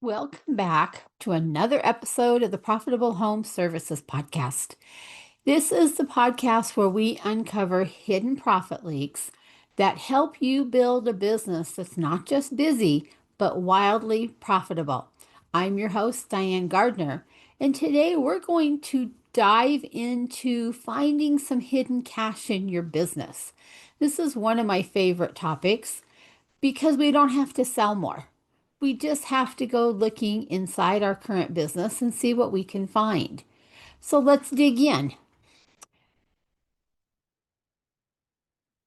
Welcome back to another episode of the Profitable Home Services Podcast. This is the podcast where we uncover hidden profit leaks that help you build a business that's not just busy, but wildly profitable. I'm your host, Diane Gardner, and today we're going to dive into finding some hidden cash in your business. This is one of my favorite topics because we don't have to sell more. We just have to go looking inside our current business and see what we can find. So let's dig in.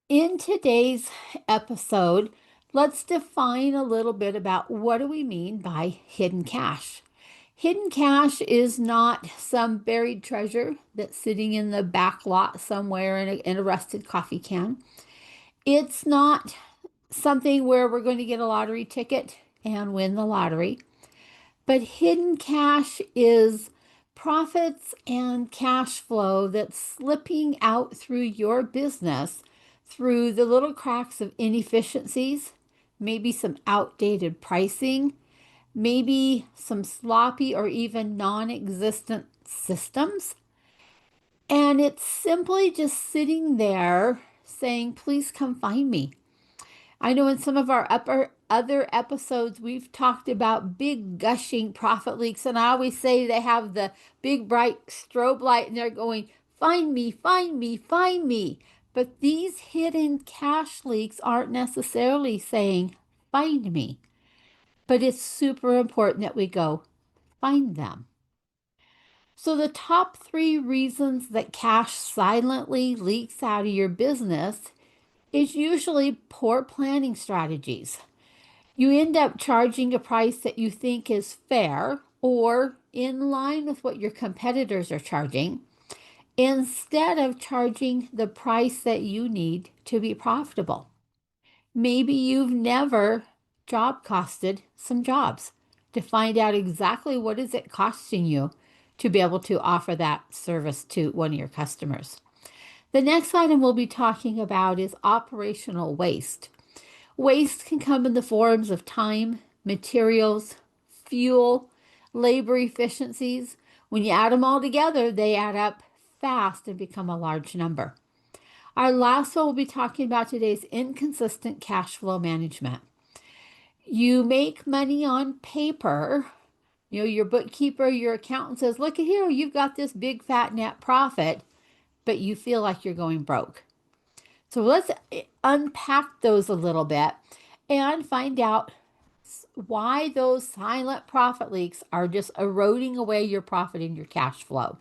In today's episode, let's define a little bit about what do we mean by hidden cash. Hidden cash is not some buried treasure that's sitting in the back lot somewhere in a rusted coffee can. It's not something where we're going to get a lottery ticket and win the lottery. But hidden cash is profits and cash flow that's slipping out through your business through the little cracks of inefficiencies, maybe some outdated pricing, maybe some sloppy or even non existent systems. And it's simply just sitting there saying, please come find me. I know in some of our other episodes, we've talked about big gushing profit leaks, and I always say they have the big bright strobe light and they're going, find me, find me, find me. But these hidden cash leaks aren't necessarily saying, find me. But it's super important that we go find them. So, the top three reasons that cash silently leaks out of your business is usually poor planning strategies. You end up charging a price that you think is fair or in line with what your competitors are charging instead of charging the price that you need to be profitable. Maybe you've never job costed some jobs to find out exactly what is it costing you to be able to offer that service to one of your customers. The next item we'll be talking about is operational waste. Waste can come in the forms of time, materials, fuel, labor efficiencies. When you add them all together, they add up fast and become a large number. Our last one we'll be talking about today is inconsistent cash flow management. You make money on paper. Your bookkeeper, your accountant says, look at here, you've got this big fat net profit, but you feel like you're going broke. So let's unpack those a little bit and find out why those silent profit leaks are just eroding away your profit and your cash flow.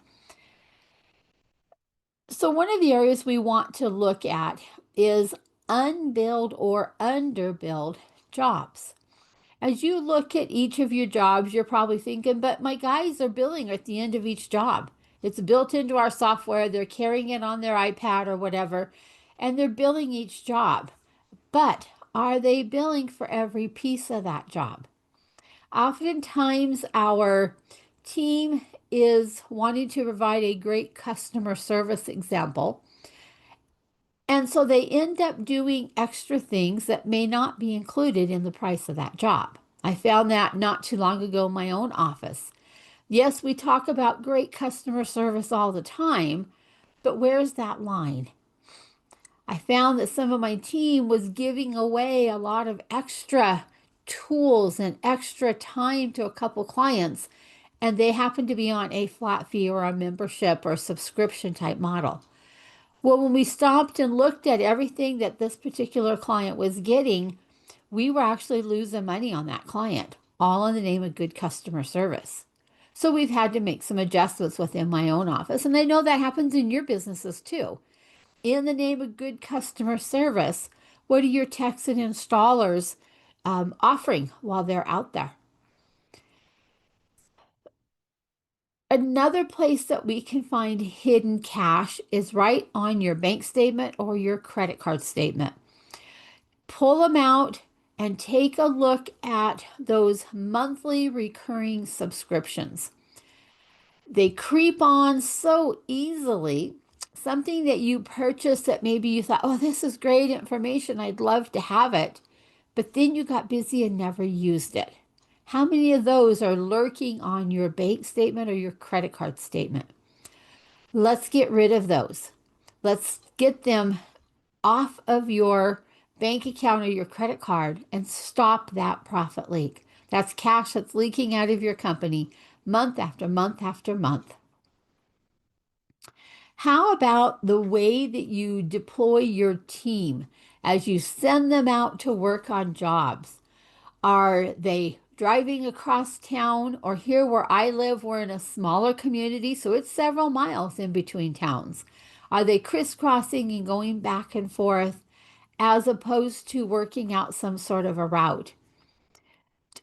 So, one of the areas we want to look at is unbilled or underbilled jobs. As you look at each of your jobs, you're probably thinking, but my guys are billing at the end of each job. It's built into our software. They're carrying it on their iPad or whatever, and they're billing each job. But are they billing for every piece of that job? Oftentimes, our team is wanting to provide a great customer service example. And so they end up doing extra things that may not be included in the price of that job. I found that not too long ago in my own office. Yes, we talk about great customer service all the time, but where's that line? I found that some of my team was giving away a lot of extra tools and extra time to a couple clients, and they happened to be on a flat fee or a membership or subscription type model. Well, when we stopped and looked at everything that this particular client was getting, we were actually losing money on that client, all in the name of good customer service. So we've had to make some adjustments within my own office, and I know that happens in your businesses too. In the name of good customer service, what are your techs and installers offering while they're out there? Another place that we can find hidden cash is right on your bank statement or your credit card statement. Pull them out and take a look at those monthly recurring subscriptions. They creep on so easily. Something that you purchased that maybe you thought, oh, this is great information. I'd love to have it. But then you got busy and never used it. How many of those are lurking on your bank statement or your credit card statement? Let's get rid of those. Let's get them off of your bank account or your credit card and stop that profit leak. That's cash that's leaking out of your company month after month after month. How about the way that you deploy your team as you send them out to work on jobs? Are they driving across town? Or here where I live, we're in a smaller community, so it's several miles in between towns. Are they crisscrossing and going back and forth as opposed to working out some sort of a route?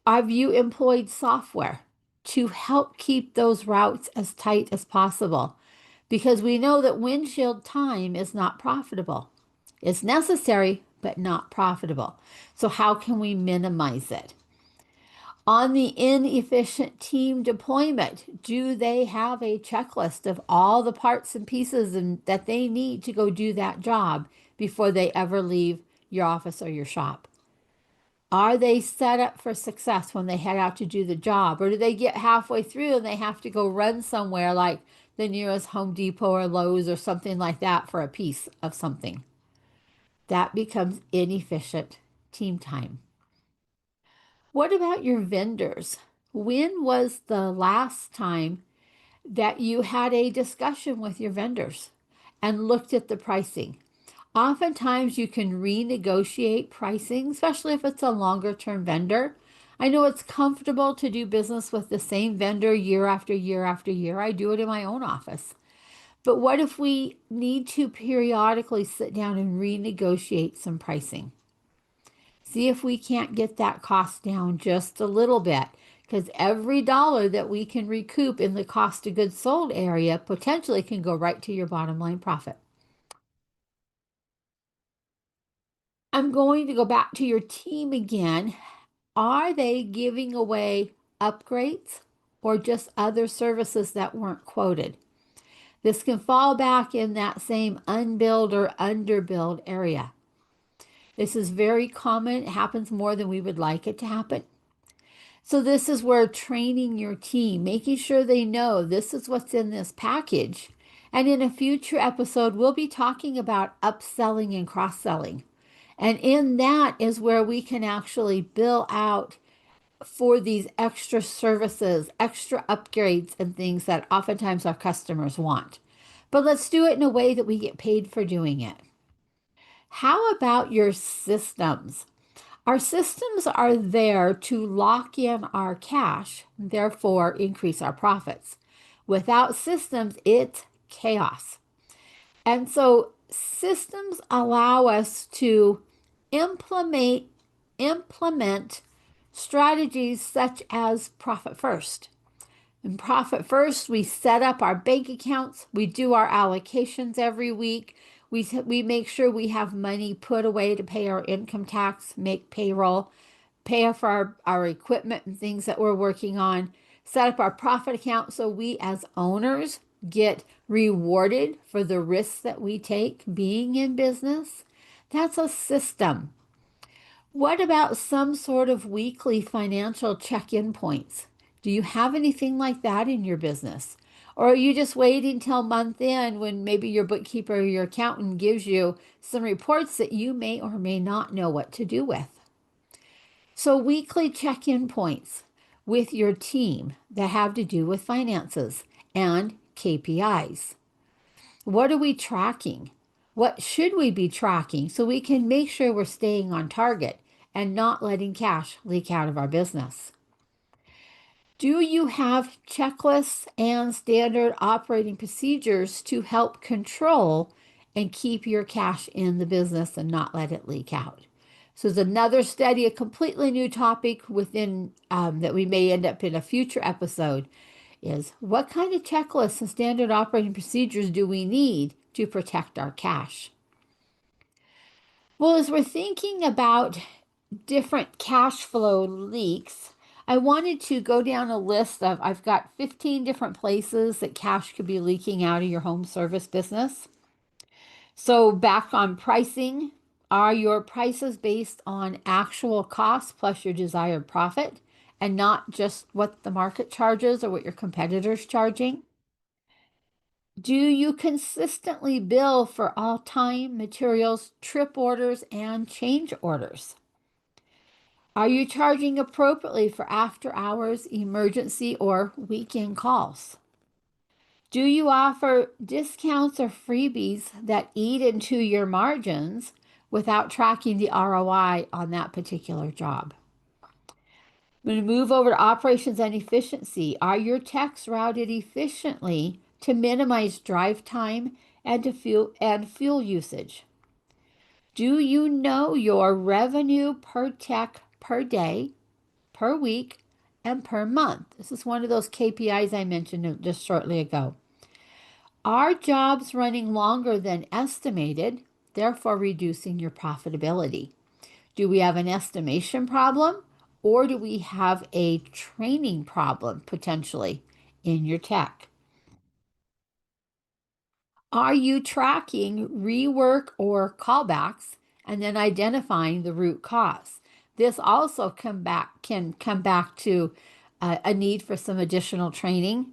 Have you employed software to help keep those routes as tight as possible? Because we know that windshield time is not profitable. It's necessary, but not profitable. So, how can we minimize it? On the inefficient team deployment, do they have a checklist of all the parts and pieces that they need to go do that job before they ever leave your office or your shop? Are they set up for success when they head out to do the job? Or do they get halfway through and they have to go run somewhere like the nearest Home Depot or Lowe's or something like that for a piece of something? That becomes inefficient team time. What about your vendors? When was the last time that you had a discussion with your vendors and looked at the pricing? Oftentimes, you can renegotiate pricing, especially if it's a longer term vendor. I know it's comfortable to do business with the same vendor year after year after year. I do it in my own office. But what if we need to periodically sit down and renegotiate some pricing? See if we can't get that cost down just a little bit, because every dollar that we can recoup in the cost of goods sold area potentially can go right to your bottom line profit. I'm going to go back to your team again. Are they giving away upgrades or just other services that weren't quoted? This can fall back in that same unbilled or underbilled area. This is very common. It happens more than we would like it to happen. So this is where training your team, making sure they know this is what's in this package. And in a future episode, we'll be talking about upselling and cross-selling. And in that is where we can actually bill out for these extra services, extra upgrades, and things that oftentimes our customers want. But let's do it in a way that we get paid for doing it. How about your systems? Our systems are there to lock in our cash, therefore increase our profits. Without systems, it's chaos. And so systems allow us to implement implement strategies such as profit first. In profit first, we set up our bank accounts, we do our allocations every week. We make sure we have money put away to pay our income tax, make payroll, pay for our equipment and things that we're working on, set up our profit account so we as owners get rewarded for the risks that we take being in business. That's a system. What about some sort of weekly financial check-in points? Do you have anything like that in your business? Or are you just waiting till month end when maybe your bookkeeper or your accountant gives you some reports that you may or may not know what to do with? So, weekly check in points with your team that have to do with finances and KPIs. What are we tracking? What should we be tracking so we can make sure we're staying on target and not letting cash leak out of our business? Do you have checklists and standard operating procedures to help control and keep your cash in the business and not let it leak out? So, it's another study, a completely new topic within that we may end up in a future episode is what kind of checklists and standard operating procedures do we need to protect our cash? Well, as we're thinking about different cash flow leaks, I wanted to go down a list of, I've got 15 different places that cash could be leaking out of your home service business. So, back on pricing, are your prices based on actual cost plus your desired profit? and not just what the market charges or what your competitor's charging? Do you consistently bill for all time, materials, trip orders, and change orders? Are you charging appropriately for after hours, emergency, or weekend calls? Do you offer discounts or freebies that eat into your margins without tracking the ROI on that particular job? I'm going to move over to operations and efficiency. Are your techs routed efficiently to minimize drive time and fuel usage? Do you know your revenue per tech per day, per week, and per month? This is one of those KPIs I mentioned just shortly ago. Are jobs running longer than estimated, therefore reducing your profitability? Do we have an estimation problem or do we have a training problem potentially in your tech? Are you tracking rework or callbacks and then identifying the root cause? This also can come back to a need for some additional training.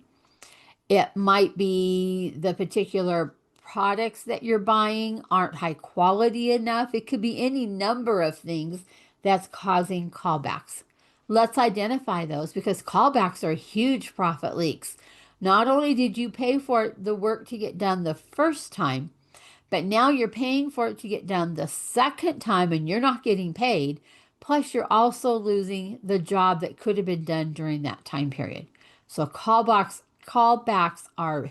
It might be the particular products that you're buying aren't high quality enough. It could be any number of things that's causing callbacks. Let's identify those because callbacks are huge profit leaks. Not only did you pay for the work to get done the first time, but now you're paying for it to get done the second time and you're not getting paid. Plus, you're also losing the job that could have been done during that time period. So callbacks are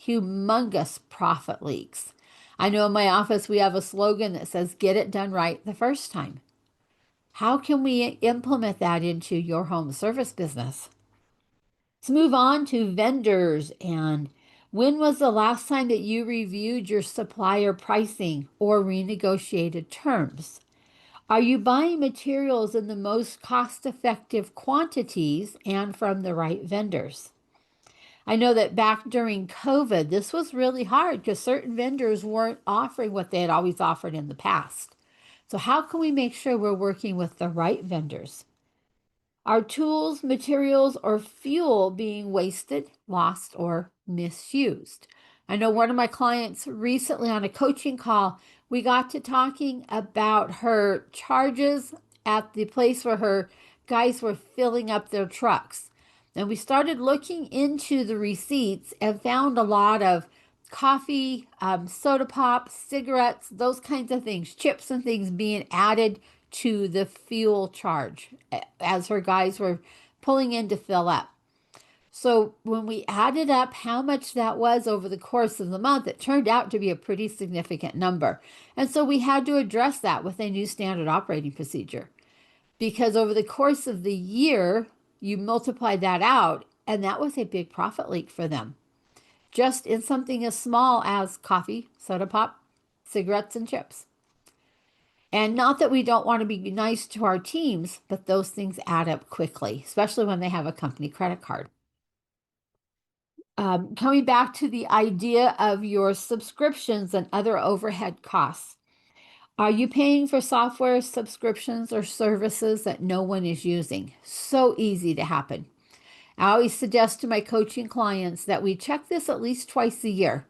humongous profit leaks. I know in my office we have a slogan that says, get it done right the first time. How can we implement that into your home service business? Let's move on to vendors. And when was the last time that you reviewed your supplier pricing or renegotiated terms? Are you buying materials in the most cost-effective quantities and from the right vendors? I know that back during COVID, this was really hard because certain vendors weren't offering what they had always offered in the past. So, how can we make sure we're working with the right vendors? Are tools, materials, or fuel being wasted, lost, or misused? I know one of my clients recently on a coaching call, we got to talking about her charges at the place where her guys were filling up their trucks. And we started looking into the receipts and found a lot of coffee, soda pop, cigarettes, those kinds of things, chips and things being added to the fuel charge as her guys were pulling in to fill up. So when we added up how much that was over the course of the month, it turned out to be a pretty significant number. And so we had to address that with a new standard operating procedure because over the course of the year, you multiply that out, and that was a big profit leak for them. Just in something as small as coffee, soda pop, cigarettes, and chips. And not that we don't want to be nice to our teams, but those things add up quickly, especially when they have a company credit card. Coming back to the idea of your subscriptions and other overhead costs. Are you paying for software subscriptions or services that no one is using? So easy to happen. I always suggest to my coaching clients that we check this at least twice a year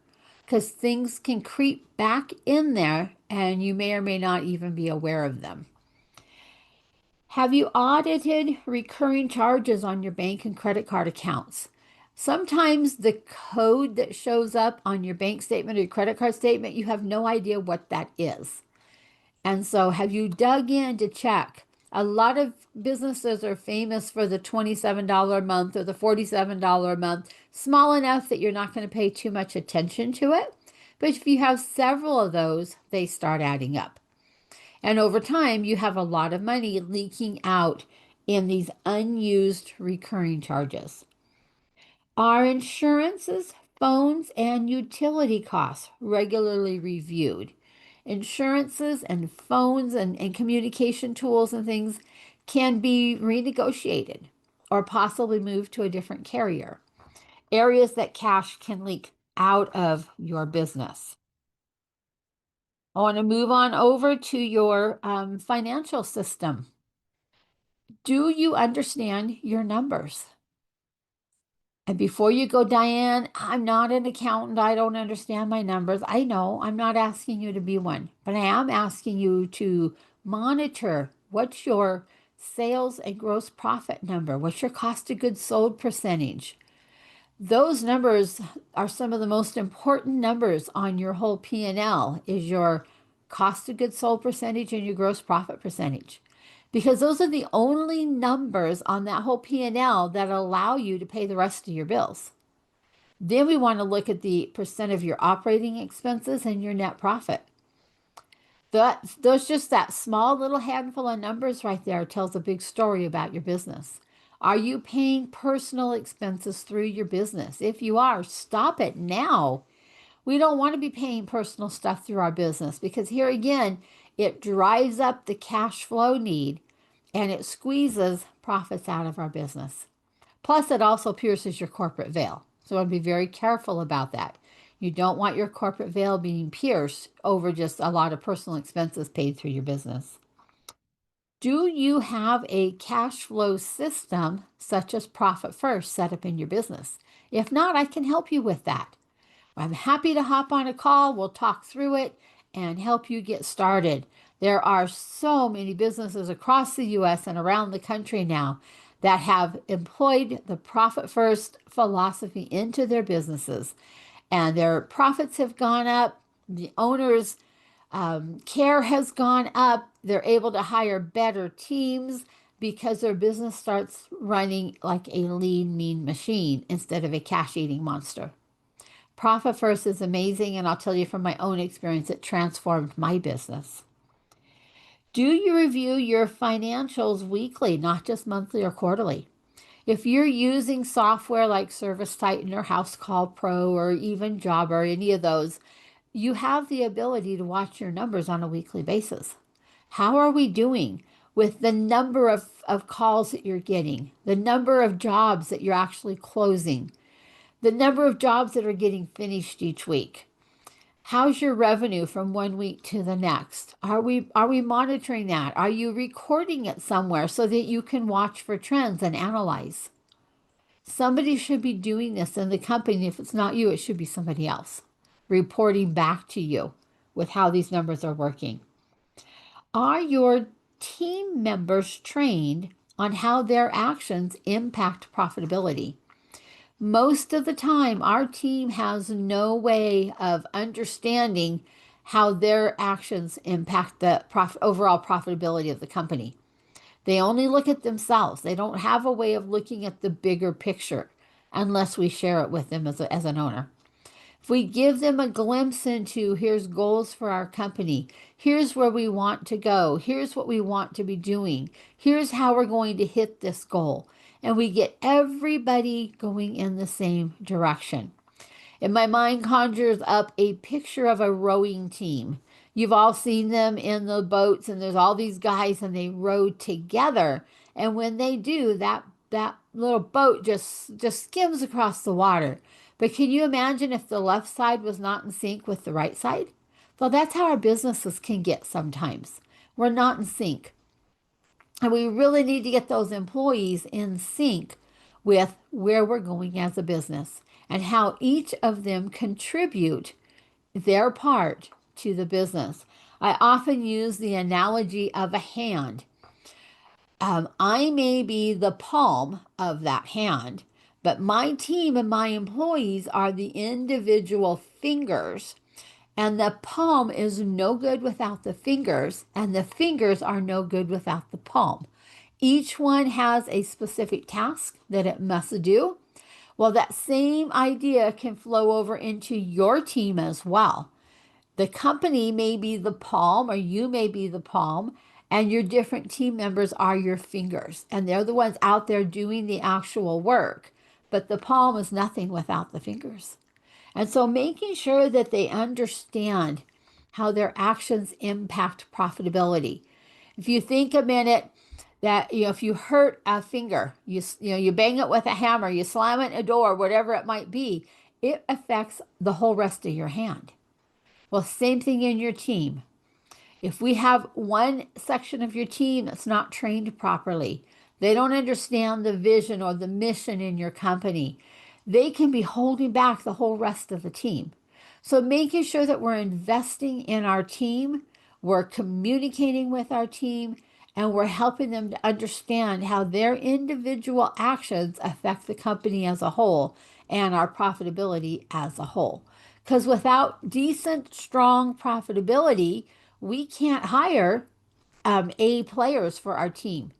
because things can creep back in there and you may or may not even be aware of them. Have you audited recurring charges on your bank and credit card accounts? Sometimes the code that shows up on your bank statement or your credit card statement, you have no idea what that is. And so, have you dug in to check? A lot of businesses are famous for the $27 a month or the $47 a month, small enough that you're not going to pay too much attention to it. But if you have several of those, they start adding up. And over time, you have a lot of money leaking out in these unused recurring charges. Are insurances, phones, and utility costs regularly reviewed? Insurances and phones and communication tools and things can be renegotiated or possibly moved to a different carrier. Areas that cash can leak out of your business. I want to move on over to your financial system. Do you understand your numbers? And before you go, Diane, I'm not an accountant. I don't understand my numbers. I know I'm not asking you to be one, but I am asking you to monitor what's your sales and gross profit number? What's your cost of goods sold percentage? Those numbers are some of the most important numbers on your whole P&L is your cost of goods sold percentage and your gross profit percentage. Because those are the only numbers on that whole P&L that allow you to pay the rest of your bills. Then we want to look at the percent of your operating expenses and your net profit. Those just that small little handful of numbers right there tells a big story about your business. Are you paying personal expenses through your business? If you are, stop it now. We don't want to be paying personal stuff through our business because here again, it drives up the cash flow need and it squeezes profits out of our business. Plus, it also pierces your corporate veil. So I want to be very careful about that. You don't want your corporate veil being pierced over just a lot of personal expenses paid through your business. Do you have a cash flow system such as Profit First set up in your business? If not, I can help you with that. I'm happy to hop on a call. We'll talk through it and help you get started. There are so many businesses across the US and around the country now that have employed the profit first philosophy into their businesses, and their profits have gone up. The owners' care has gone up. They're able to hire better teams because their business starts running like a lean, mean machine instead of a cash eating monster. Profit First is amazing, and I'll tell you from my own experience, it transformed my business. Do you review your financials weekly, not just monthly or quarterly? If you're using software like Service Titan or House Call Pro or even Jobber, any of those, you have the ability to watch your numbers on a weekly basis. How are we doing with the number of calls that you're getting, the number of jobs that you're actually closing, the number of jobs that are getting finished each week? How's your revenue from one week to the next? Are we monitoring that? Are you recording it somewhere so that you can watch for trends and analyze? Somebody should be doing this in the company. If it's not you, it should be somebody else reporting back to you with how these numbers are working. Are your team members trained on how their actions impact profitability? Most of the time, our team has no way of understanding how their actions impact the overall profitability of the company. They only look at themselves. They don't have a way of looking at the bigger picture unless we share it with them as an owner. If we give them a glimpse into here's goals for our company, here's where we want to go, here's what we want to be doing, here's how we're going to hit this goal, and we get everybody going in the same direction. And my mind conjures up a picture of a rowing team. You've all seen them in the boats, and there's all these guys, and they row together. And when they do, that little boat just skims across the water. But can you imagine if the left side was not in sync with the right side? Well, that's how our businesses can get sometimes. We're not in sync. And we really need to get those employees in sync with where we're going as a business and how each of them contribute their part to the business. I often use the analogy of a hand. I may be the palm of that hand, but my team and my employees are the individual fingers. And the palm is no good without the fingers, and the fingers are no good without the palm. Each one has a specific task that it must do. Well, that same idea can flow over into your team as well. The company may be the palm, or you may be the palm, and your different team members are your fingers, and they're the ones out there doing the actual work. But the palm is nothing without the fingers. And so making sure that they understand how their actions impact profitability. If you think a minute that, if you hurt a finger, you bang it with a hammer, you slam it in a door, whatever it might be, it affects the whole rest of your hand. Well, same thing in your team. If we have one section of your team that's not trained properly, They don't understand the vision or the mission in your company. They can be holding back the whole rest of the team. So, making sure that we're investing in our team, we're communicating with our team, and we're helping them to understand how their individual actions affect the company as a whole and our profitability as a whole. Because without decent, strong profitability, we can't hire A players for our team.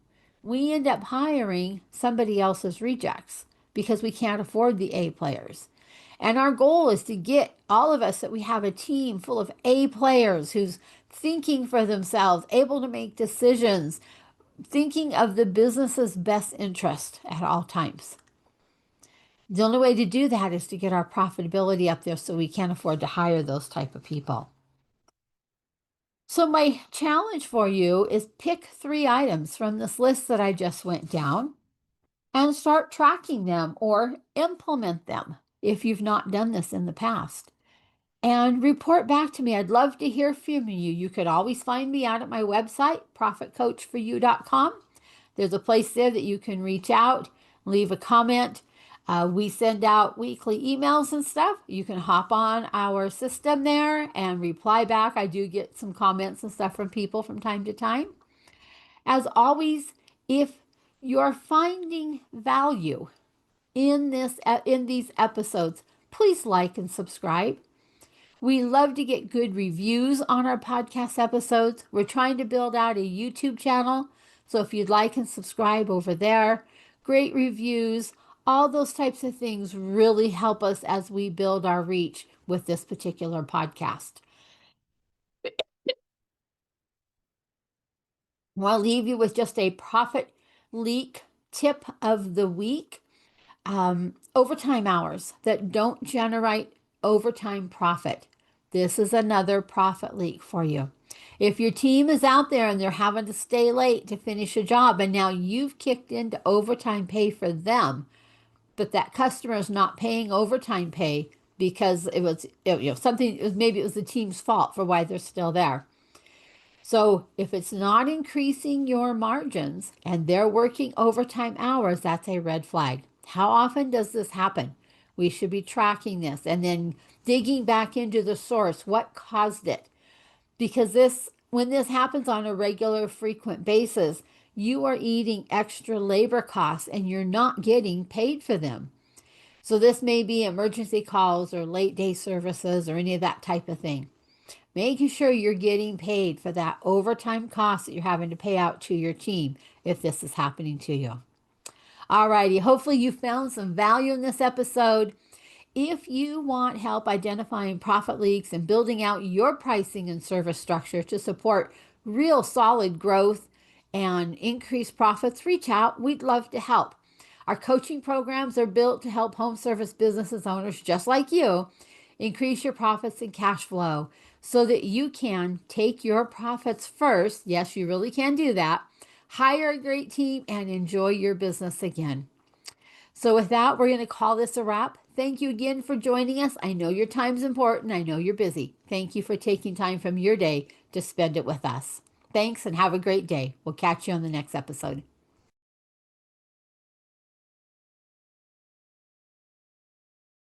We end up hiring somebody else's rejects because we can't afford the A players. And our goal is to get all of us that we have a team full of A players who's thinking for themselves, able to make decisions, thinking of the business's best interest at all times. The only way to do that is to get our profitability up there so we can afford to hire those type of people. So my challenge for you is pick 3 items from this list that I just went down and start tracking them or implement them if you've not done this in the past. And report back to me. I'd love to hear from you. You could always find me out at my website, profitcoachforyou.com. There's a place there that you can reach out, leave a comment. We send out weekly emails and stuff. You can hop on our system there and reply back. I do get some comments and stuff from people from time to time. As always, if you're finding value in these episodes, please like and subscribe. We love to get good reviews on our podcast episodes. We're trying to build out a YouTube channel. So if you'd like and subscribe over there, great reviews, all those types of things really help us as we build our reach with this particular podcast. Well, I'll leave you with just a profit leak tip of the week. Overtime hours that don't generate overtime profit. This is another profit leak for you. If your team is out there and they're having to stay late to finish a job and now you've kicked into overtime pay for them, but that customer is not paying overtime pay because it was something, maybe it was the team's fault for why they're still there. So if it's not increasing your margins and they're working overtime hours, that's a red flag. How often does this happen? We should be tracking this and then digging back into the source. What caused it? Because when this happens on a regular, frequent basis, you are eating extra labor costs and you're not getting paid for them. So this may be emergency calls or late day services or any of that type of thing. Making sure you're getting paid for that overtime cost that you're having to pay out to your team if this is happening to you. All righty. Hopefully you found some value in this episode. If you want help identifying profit leaks and building out your pricing and service structure to support real solid growth and increased profits, reach out. We'd love to help. Our coaching programs are built to help home service businesses owners just like you increase your profits and cash flow so that you can take your profits first. Yes, you really can do that. Hire a great team and enjoy your business again. So with that, we're going to call this a wrap. Thank you again for joining us. I know your time's important. I know you're busy. Thank you for taking time from your day to spend it with us. Thanks and have a great day. We'll catch you on the next episode.